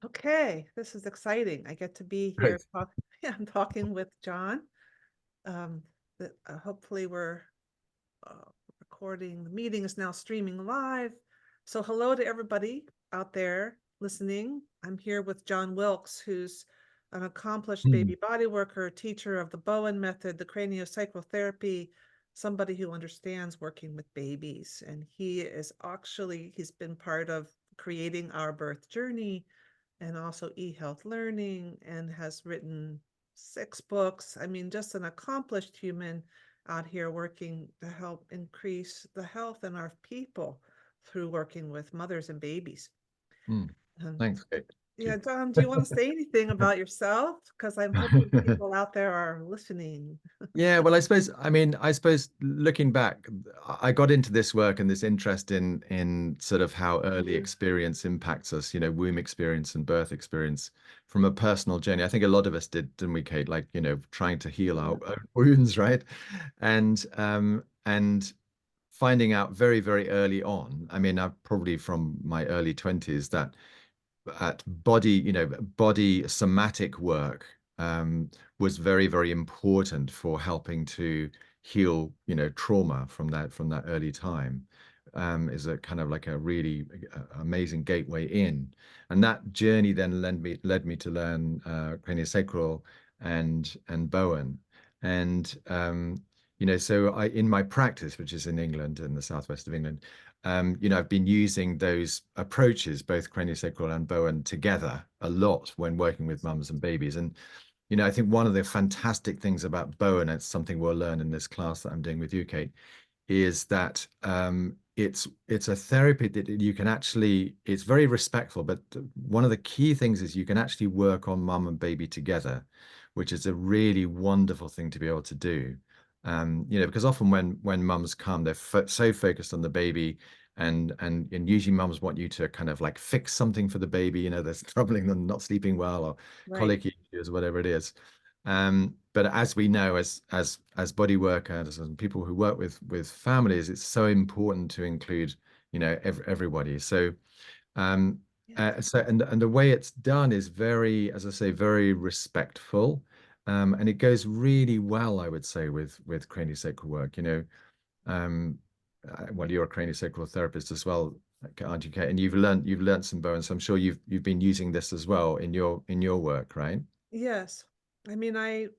Okay, this is exciting. I get to be here Great. yeah, I'm talking with John. Um, hopefully we're recording. The meeting is now streaming live. So hello to everybody out there listening. I'm here with John Wilks, who's an accomplished Hmm. baby body worker, teacher of the Bowen method, the craniosacral therapy, somebody who understands working with babies. And he's been part of creating Our Birth Journey and also eHealth Learning and has written 6 books. I mean, just an accomplished human out here working to help increase the health in our people through working with mothers and babies. Hmm. Um, Thanks, Kate. yeah, Don, do you want to say anything about yourself? Because I'm hoping people out there are listening. Yeah, well, I suppose looking back, I got into this work and this interest in sort of how early experience impacts us, womb experience and birth experience from a personal journey. I think a lot of us did, didn't we, Kate? Like, trying to heal our own wounds, right? And finding out very, very early on, I mean, I've probably from my early 20s that at body somatic work was very, very important for helping to heal, trauma from that early time. Is a kind of like a really amazing gateway in, and that journey then led me to learn craniosacral and Bowen, and so I in my practice, which is in England, in the southwest of England, I've been using those approaches, both craniosacral and Bowen, together a lot when working with mums and babies. And, I think one of the fantastic things about Bowen, it's something we'll learn in this class that I'm doing with you, Kate, is that it's a therapy that you can actually, it's very respectful, but one of the key things is you can actually work on mum and baby together, which is a really wonderful thing to be able to do. Because often when mums come, they're so focused on the baby, and usually mums want you to kind of like fix something for the baby. There's troubling them, not sleeping well, or Right. colicky issues, whatever it is. But as we know, as body workers and people who work with families, it's so important to include, everybody. So Yes. and the way it's done is very, as I say, very respectful. And it goes really well, I would say, with craniosacral work. Well, you're a craniosacral therapist as well, aren't you, Kate? And you've learned some Bowen, so I'm sure you've been using this as well in your work, right? Yes. I mean, I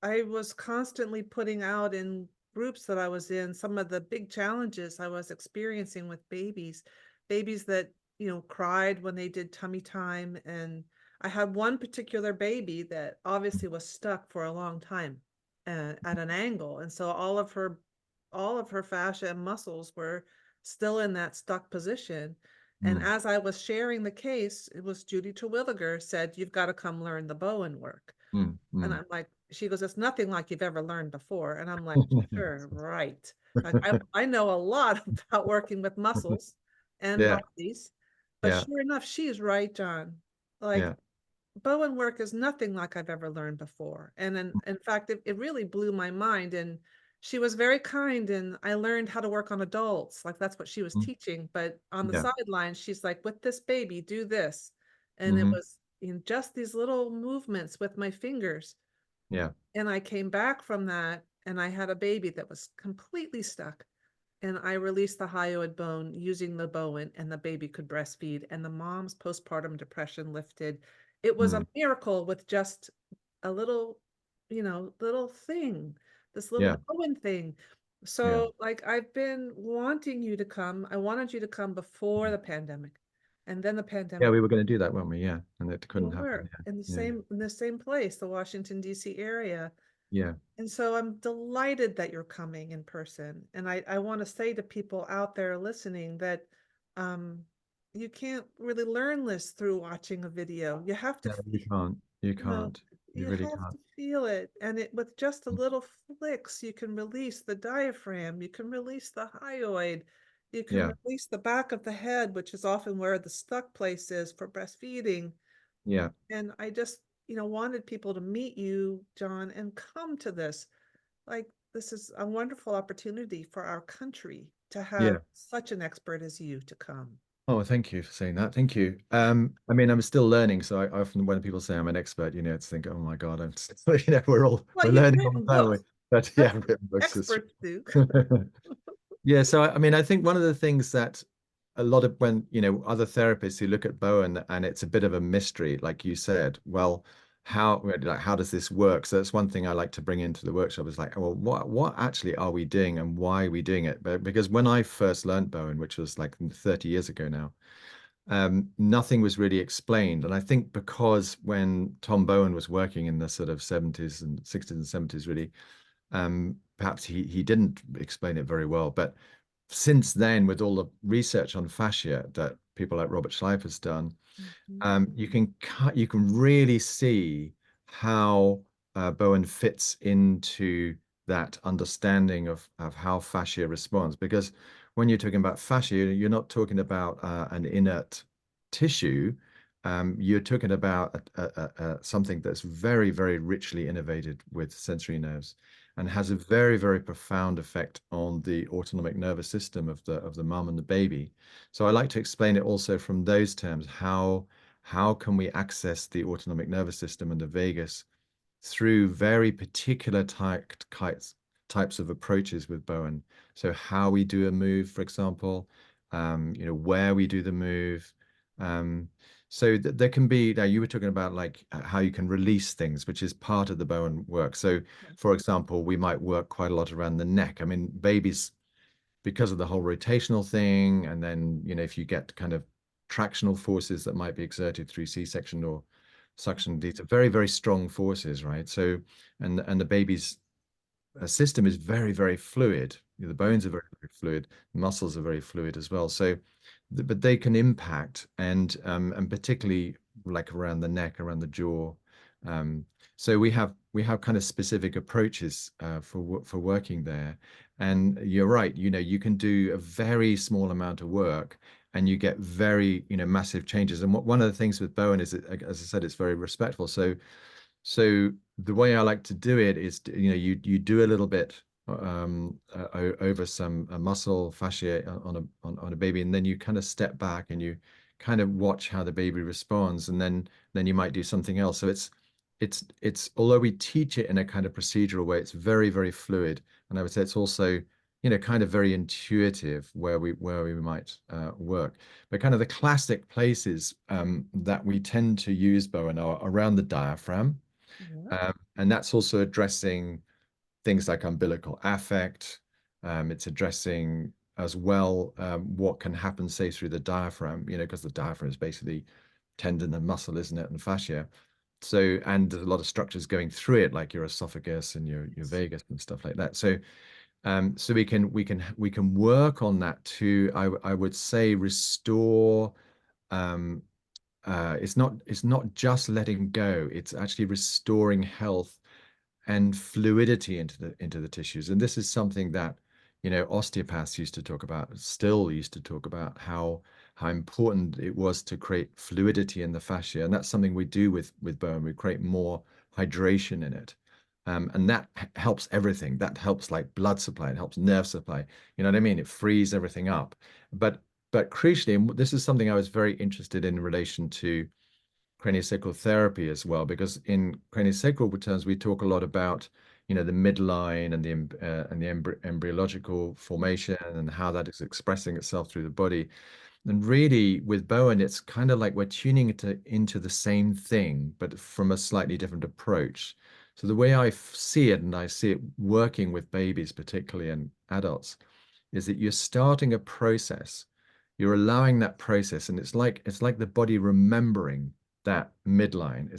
was constantly putting out in groups that I was in some of the big challenges I was experiencing with babies, babies that, cried when they did tummy time. And I had one particular baby that obviously was stuck for a long time at an angle. And so all of her fascia and muscles were still in that stuck position. And Mm, as I was sharing the case, it was Judy Terwilliger said, "You've got to come learn the Bowen work." mm, And mm. I'm like, she goes, "It's nothing like you've ever learned before." And I'm like, sure, right. Like I know a lot about working with muscles and Yeah, bodies, but yeah, sure enough, she's right, John. Like yeah. Bowen work is nothing like I've ever learned before. And in fact, it really blew my mind. And she was very kind. And I learned how to work on adults. Like that's what she was Mm, teaching. But on the yeah. sidelines, she's like, with this baby, do this. And it Hmm. was in just these little movements with my fingers. Yeah. And I came back from that and I had a baby that was completely stuck. And I released the hyoid bone using the Bowen, and the baby could breastfeed, and the mom's postpartum depression lifted. It was a Mm, miracle with just a little, little thing, this yeah. little Bowen thing. Yeah. So, like, I've been wanting you to come. I wanted you to come before the pandemic, and then the Yeah, pandemic. we were going to do that, weren't we? Yeah. And it You couldn't happen. were in the Yeah. same place, the Washington D.C. area. Yeah. And so I'm delighted that you're coming in person. And I want to say to people out there listening that um, you can't really learn this through watching a video. You have to, No, you can't. You you know, can't. You you really have can't. to feel it. And it with just a little flicks, you can release the diaphragm, you can release the hyoid, you can Yeah. release the back of the head, which is often where the stuck place is for breastfeeding. Yeah. And I just, wanted people to meet you, John, and come to this. Like, this is a wonderful opportunity for our country to have Yeah. such an expert as you to come. Oh, thank you for saying that. Thank you. I mean, I'm still learning, so I often when people say I'm an expert, it's think, oh my God, I'm still, Well, we're you've learning all the written time. books. But yeah, That's I've what written books. That's experts do. true. Yeah, so I mean, I think one of the things that a lot of when, other therapists who look at Bowen and it's a bit of a mystery, like you said, well, how does this work? So that's one thing I like to bring into the workshop is like, well, what actually are we doing and why are we doing it? But because when I first learned Bowen, which was like 30 years ago now, nothing was really explained. And I think because when Tom Bowen was working in the sort of 70s and 60s and 70s, really, perhaps he didn't explain it very well. But since then, with all the research on fascia that people like Robert Schleifer's done, Mhm. you can really see how Bowen fits into that understanding of how fascia responds. Because when you're talking about fascia, you're not talking about an inert tissue. You're talking about something that's very, very richly innervated with sensory nerves and has a very, very profound effect on the autonomic nervous system of the mum and the baby. So I like to explain it also from those terms, how can we access the autonomic nervous system and the vagus through very particular types of approaches with Bowen. So how we do a move, for example, where we do the move. Um, so there can be, now you were talking about like how you can release things, which is part of the Bowen work. So for example, we might work quite a lot around the neck. I mean, babies because of the whole rotational thing. And then, if you get kind of tractional forces that might be exerted through C-section or suction, these are very, very strong forces, right? So, and the baby's system is very, very fluid. The bones are very, very fluid. The muscles are very fluid as well. So, but they can impact and particularly like around the neck, around the jaw. Um, so we have kind of specific approaches for working there. And you're right, you can do a very small amount of work and you get very, massive changes. And one of the things with Bowen is, that, as I said, it's very respectful. So the way I like to do it is, you do a little bit over some muscle fascia on a baby, and then you kind of step back and you kind of watch how the baby responds, and then you might do something else. So it's although we teach it in a kind of procedural way, it's very, very fluid, and I would say it's also kind of very intuitive where we might work. But kind of the classic places that we tend to use Bowen are around the diaphragm. Yeah. And that's also addressing things like umbilical affect. It's addressing as well what can happen, say, through the diaphragm, because the diaphragm is basically tendon and muscle, isn't it, and fascia. So, and there's a lot of structures going through it, like your esophagus and your vagus and stuff like that. So we can work on that to, I would say, restore. Um, it's not just letting go, it's actually restoring health and fluidity into the tissues. And this is something that osteopaths used to talk about, still used to talk about how important it was to create fluidity in the fascia. And that's something we do with bone. We create more hydration in it. And that helps everything. That helps like blood supply, it helps nerve supply. You know what I mean? It frees everything up. But crucially, and this is something I was very interested in relation to craniosacral therapy as well, because in craniosacral terms, we talk a lot about, the midline and the embryological formation and how that is expressing itself through the body. And really, with Bowen, it's kind of like we're tuning it into the same thing, but from a slightly different approach. So the way I see it, and I see it working with babies, particularly and adults, is that you're starting a process. You're allowing that process, and it's like the body remembering that midline.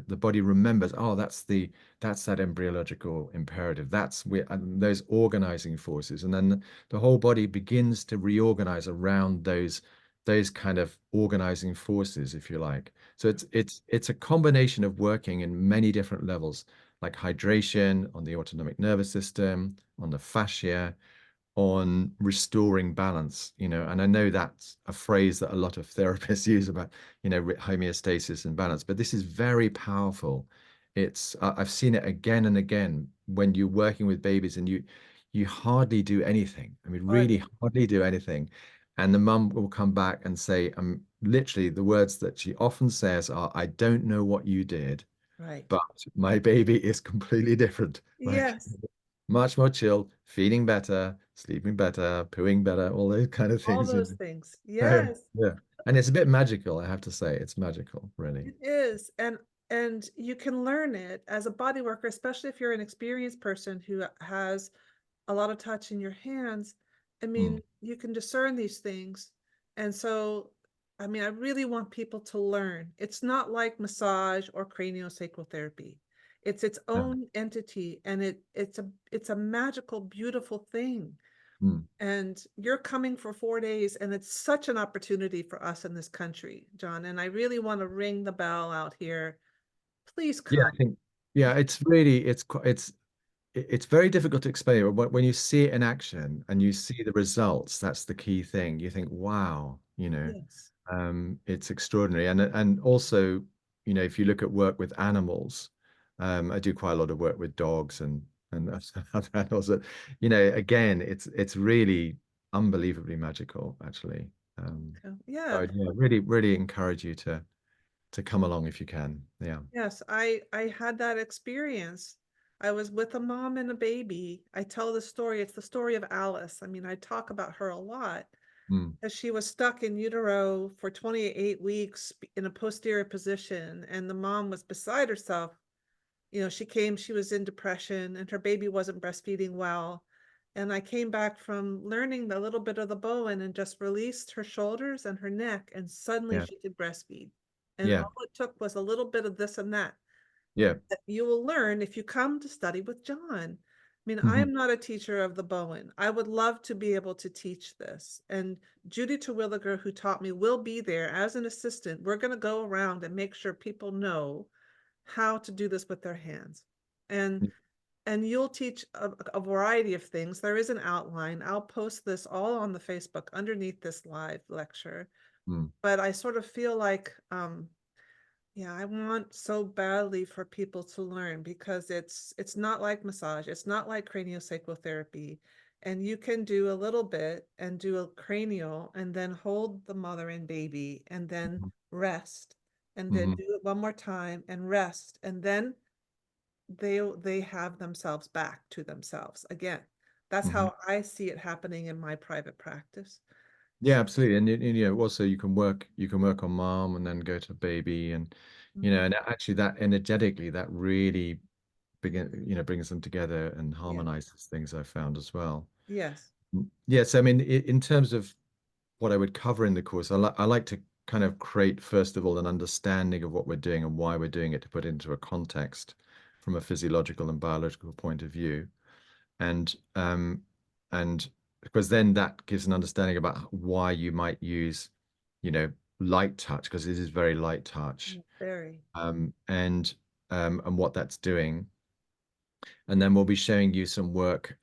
The body remembers, oh, that's that embryological imperative. And those organizing forces, and then the whole body begins to reorganize around those kind of organizing forces, if you like. So it's a combination of working in many different levels, like hydration on the autonomic nervous system, on the fascia, on restoring balance, and I know that's a phrase that a lot of therapists use about, homeostasis and balance, but this is very powerful. I've seen it again and again when you're working with babies and you hardly do anything. I mean, Oh, really hardly do anything. And the mum will come back and say, literally the words that she often says are, I don't know what you did, Right. but my baby is completely different. Like Yes. much more chill, feeding better, sleeping better, pooing better, all those kind of All things. those things. So, Yes. yeah. And it's a bit magical, I have to say. It's magical, really. It is. And you can learn it as a body worker, especially if you're an experienced person who has a lot of touch in your hands. I Mm, mean, you can discern these things. And so, I mean, I really want people to learn. It's not like massage or craniosacral therapy. It's its yeah. own entity, and it's a magical, beautiful thing. Mm. And you're coming for 4 days, and it's such an opportunity for us in this country, John. And I really want to ring the bell out here. Please Yeah, come. I think, yeah, it's really, it's very difficult to explain. But when you see it in action and you see the results, that's the key thing. You think, wow, Yes. it's extraordinary. And also, if you look at work with animals, I do quite a lot of work with dogs and other animals. That, again, it's really unbelievably magical, actually. Okay. So Yeah. I'd, yeah, really, really encourage you to come along if you can. Yeah. Yes, I had that experience. I was with a mom and a baby. I tell the story. It's the story of Alice. I mean, I talk about her a lot Mm, as she was stuck in utero for 28 weeks in a posterior position, and the mom was beside herself. She was in depression, and her baby wasn't breastfeeding well. And I came back from learning a little bit of the Bowen and just released her shoulders and her neck, and suddenly yeah. she could breastfeed. And Yeah. all it took was a little bit of this and that Yeah. that you will learn if you come to study with John. I mean, I Hmm. am not a teacher of the Bowen. I would love to be able to teach this. And Judy Terwilliger, who taught me, will be there as an assistant. We're going to go around and make sure people know how to do this with their hands. And and you'll teach a variety of things. There is an outline. I'll post this all on the Facebook underneath this live lecture. Mm, But I sort of feel like yeah, I want so badly for people to learn because it's not like massage, it's not like craniosacral therapy. And you can do a little bit and do a cranial and then hold the mother and baby and then rest and then mm-hmm, do it one more time and rest and then they have themselves back to themselves again. That's hmm. how I see it happening in my private practice. Yeah, absolutely. And also you can work on mom and then go to baby and Mhm. and actually that energetically that really brings them together and Yeah. harmonizes things I found as well. Yes. Yeah, so I mean in terms of what I would cover in the course, I like to kind of create first of all an understanding of what we're doing and why we're doing it to put into a context from a physiological and biological point of view. And because then that gives an understanding about why you might use you know light touch, because it is very light touch, Very. and what that's doing. And then we'll be showing you some work,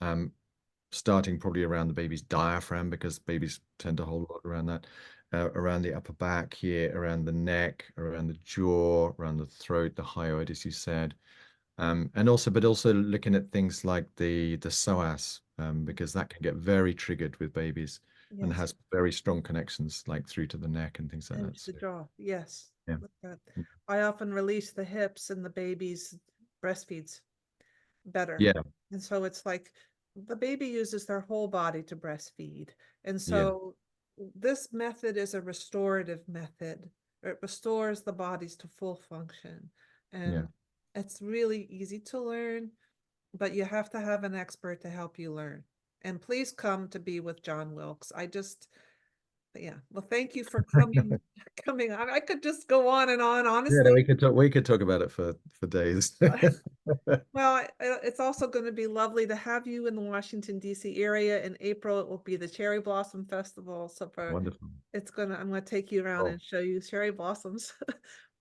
starting probably around the baby's diaphragm, because babies tend to hold a lot around that, around the upper back here, around the neck, around the jaw, around the throat, the hyoid, as you said. But also looking at things like the psoas, because that can get very triggered with babies and Yes. has very strong connections like through to the neck and things like And that. to the So jaw, yes. yeah. Look at I often release the hips and the baby's breastfeeds better. Yeah. And so it's like the baby uses their whole body to breastfeed. And Yeah. so this method is a restorative method. It restores the bodies to full function. Yeah. And it's really easy to learn, but you have to have an expert to help you learn. And please come to be with John Wilks. Yeah. Well, thank you for coming on. I could just go on and on, Yeah, no, honestly. we could talk about it for days. Well, it's also going to be lovely to have you in the Washington, D.C. area. In April, it will be the Cherry Blossom Festival. Wonderful. I'm going to take you around Cool. and show you cherry blossoms.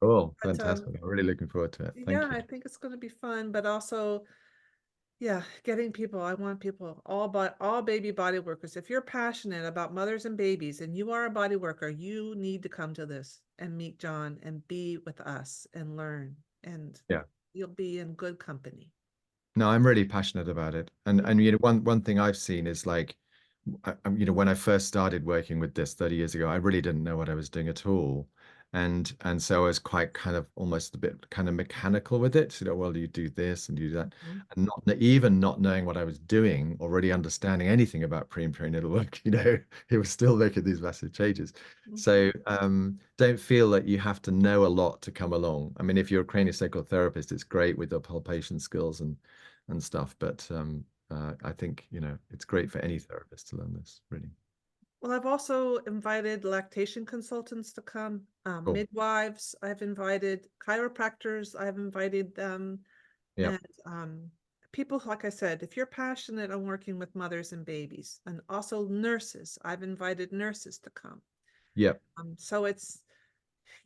Cool. But Fantastic. I'm really looking forward to it. yeah, Thank you. I think it's going to be fun, but also, yeah, getting people. I want people, all baby body workers. If you're passionate about mothers and babies and you are a body worker, you need to come to this and meet John and be with us and learn, and Yeah. you'll be in good company. No, I'm really passionate about it. And Yeah. and one thing I've seen is like when I first started working with this 30 years ago, I really didn't know what I was doing at all. And so I was quite kind of almost a bit kind of mechanical with it. Well, you do this and you do that. Mhm, And even not knowing what I was doing, already understanding anything about pre and perinatal work, it was still making these massive changes. mhm. So don't feel that you have to know a lot to come along. I mean, if you're a craniosacral therapist, it's great with the palpation skills and stuff, but I think, it's great for any therapist to learn this, really. Well, I've also invited lactation consultants to come, Cool. midwives, I've invited chiropractors, I've invited them, Yeah. and people, like I said, if you're passionate on working with mothers and babies, and also nurses, I've invited nurses to come. Yeah. So it's,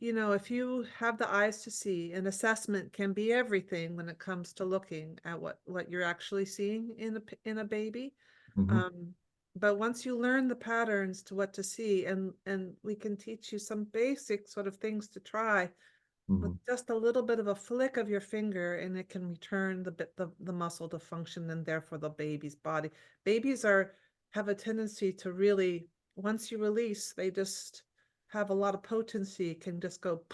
if you have the eyes to see, an assessment can be everything when it comes to looking at what you're actually seeing in a baby. Hmm. Um, but once you learn the patterns to what to see, and we can teach you some basic sort of things to try with Hmm. just a little bit of a flick of your finger, and it can return the muscle to function, and therefore the baby's body. Babies have a tendency to really, once you release, they just have a lot of potency, can just go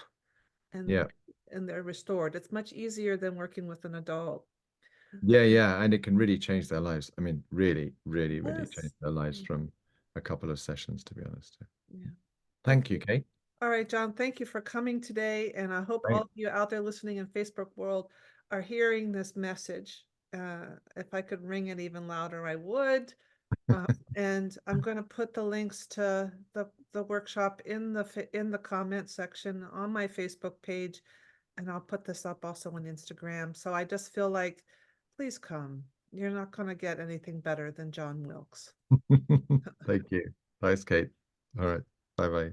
and Yeah. and they're restored. It's much easier than working with an adult. Yeah. Yeah. And it can really change their lives. I mean, really, really, really change Yes. their lives from a couple of sessions, to be honest. Yeah. Thank you, Okay. Kate. All right, John, thank you for coming today. And I hope all Great. of you out there listening in Facebook world are hearing this message. If I could ring it even louder, I would. Uh, and I'm going to put the links to the workshop in the comment section on my Facebook page, and I'll put this up also on Instagram. So I just feel like, please come. You're not going to get anything better than John Wilks. Thank you. Thanks, Kate. All right. Bye bye.